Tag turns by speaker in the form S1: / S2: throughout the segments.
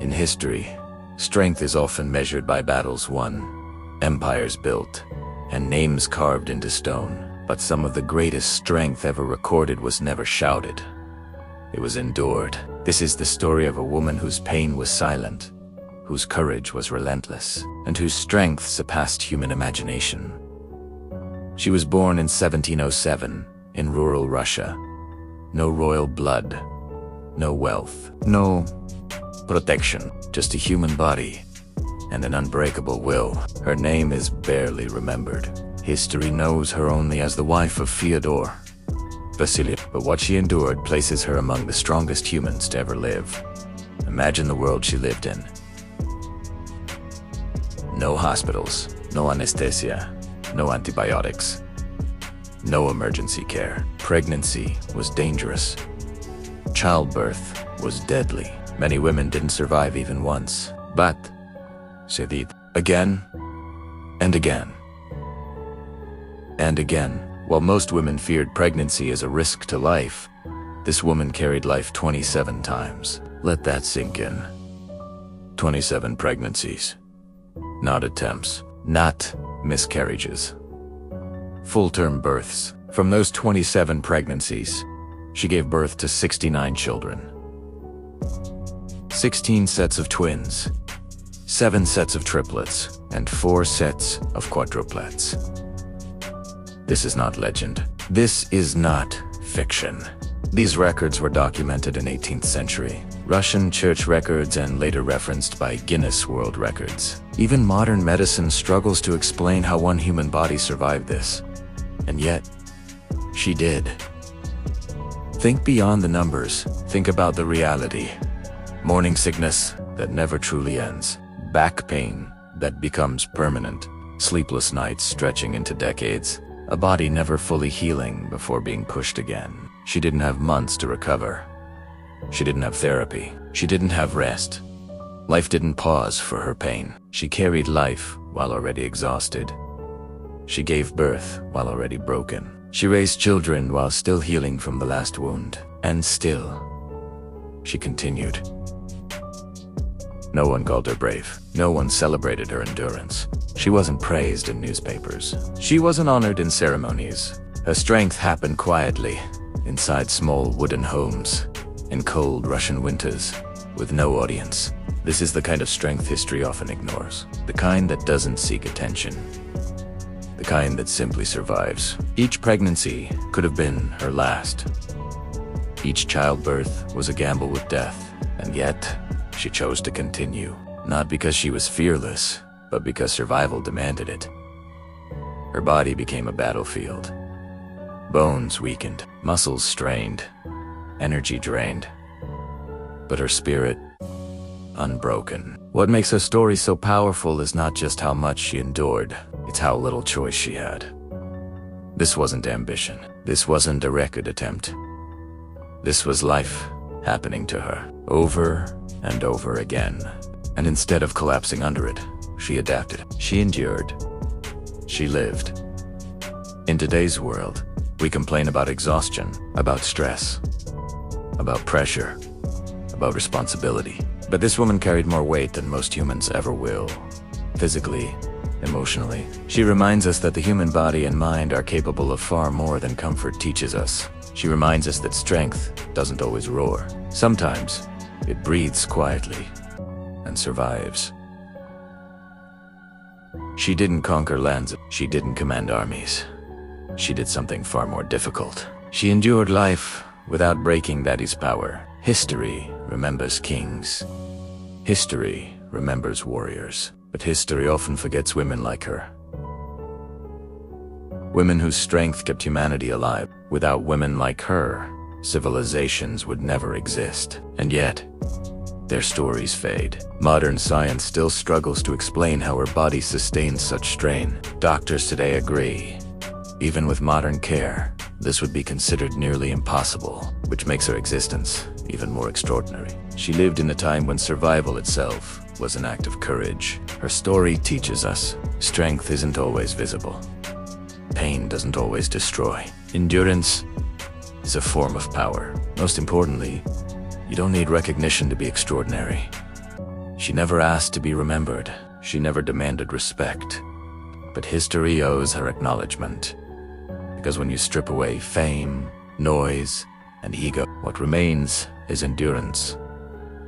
S1: In history, strength is often measured by battles won, empires built, and names carved into stone. But some of the greatest strength ever recorded was never shouted. It was endured. This is the story of a woman whose pain was silent, whose courage was relentless, and whose strength surpassed human imagination. She was born in 1707 in rural Russia. No royal blood, no wealth, no protection, just a human body and an unbreakable will. Her name is barely remembered. History knows her only as the wife of Fyodor Vasily, but what she endured places her among the strongest humans to ever live. Imagine the world she lived in. No hospitals, no anesthesia, no antibiotics, no emergency care. Pregnancy was dangerous. Childbirth was deadly. Many women didn't survive even once, but she did again and again and again. While most women feared pregnancy as a risk to life, this woman carried life 27 times. Let that sink in. 27 pregnancies. Not attempts, not miscarriages. Full-term births. From those 27 pregnancies, she gave birth to 69 children. 16 sets of twins, 7 sets of triplets, and 4 sets of quadruplets. This is not legend. This is not fiction. These records were documented in 18th century Russian church records and later referenced by Guinness World Records. Even modern medicine struggles to explain how one human body survived this. And yet, she did. Think beyond the numbers. Think about the reality. Morning sickness that never truly ends. Back pain that becomes permanent. Sleepless nights stretching into decades. A body never fully healing before being pushed again. She didn't have months to recover. She didn't have therapy. She didn't have rest. Life didn't pause for her pain. She carried life while already exhausted. She gave birth while already broken. She raised children while still healing from the last wound. And still, she continued. No one called her brave. No one celebrated her endurance. She wasn't praised in newspapers. She wasn't honored in ceremonies. Her strength happened quietly, inside small wooden homes, in cold Russian winters, with no audience. This is the kind of strength history often ignores. The kind that doesn't seek attention. The kind that simply survives. Each pregnancy could have been her last. Each childbirth was a gamble with death, and yet, she chose to continue. Not because she was fearless, but because survival demanded it. Her body became a battlefield. Bones weakened, muscles strained, energy drained. But her spirit, unbroken. What makes her story so powerful is not just how much she endured, it's how little choice she had. This wasn't ambition. This wasn't a record attempt. This was life happening to her, over and over again. And instead of collapsing under it, she adapted. She endured. She lived. In today's world, we complain about exhaustion, about stress, about pressure, about responsibility. But this woman carried more weight than most humans ever will. Physically, emotionally. She reminds us that the human body and mind are capable of far more than comfort teaches us. She reminds us that strength doesn't always roar. Sometimes, it breathes quietly and survives. She didn't conquer lands. She didn't command armies. She did something far more difficult. She endured life without breaking daddy's power. History remembers kings. History remembers warriors. But history often forgets women like her. Women whose strength kept humanity alive. Without women like her, civilizations would never exist. And yet, their stories fade. Modern science still struggles to explain how her body sustained such strain. Doctors today agree. Even with modern care, this would be considered nearly impossible, which makes her existence even more extraordinary. She lived in a time when survival itself was an act of courage. Her story teaches us strength isn't always visible. Pain doesn't always destroy. Endurance is a form of power. Most importantly, you don't need recognition to be extraordinary. She never asked to be remembered. She never demanded respect. But history owes her acknowledgement. Because when you strip away fame, noise, and ego, what remains is endurance.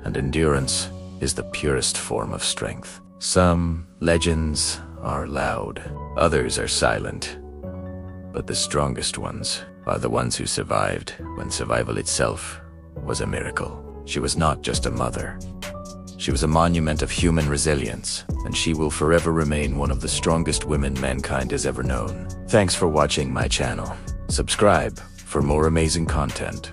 S1: And endurance is the purest form of strength. Some legends are loud, others are silent. But the strongest ones are the ones who survived when survival itself was a miracle. She was not just a mother. She was a monument of human resilience, and she will forever remain one of the strongest women mankind has ever known. Thanks for watching my channel. Subscribe for more amazing content.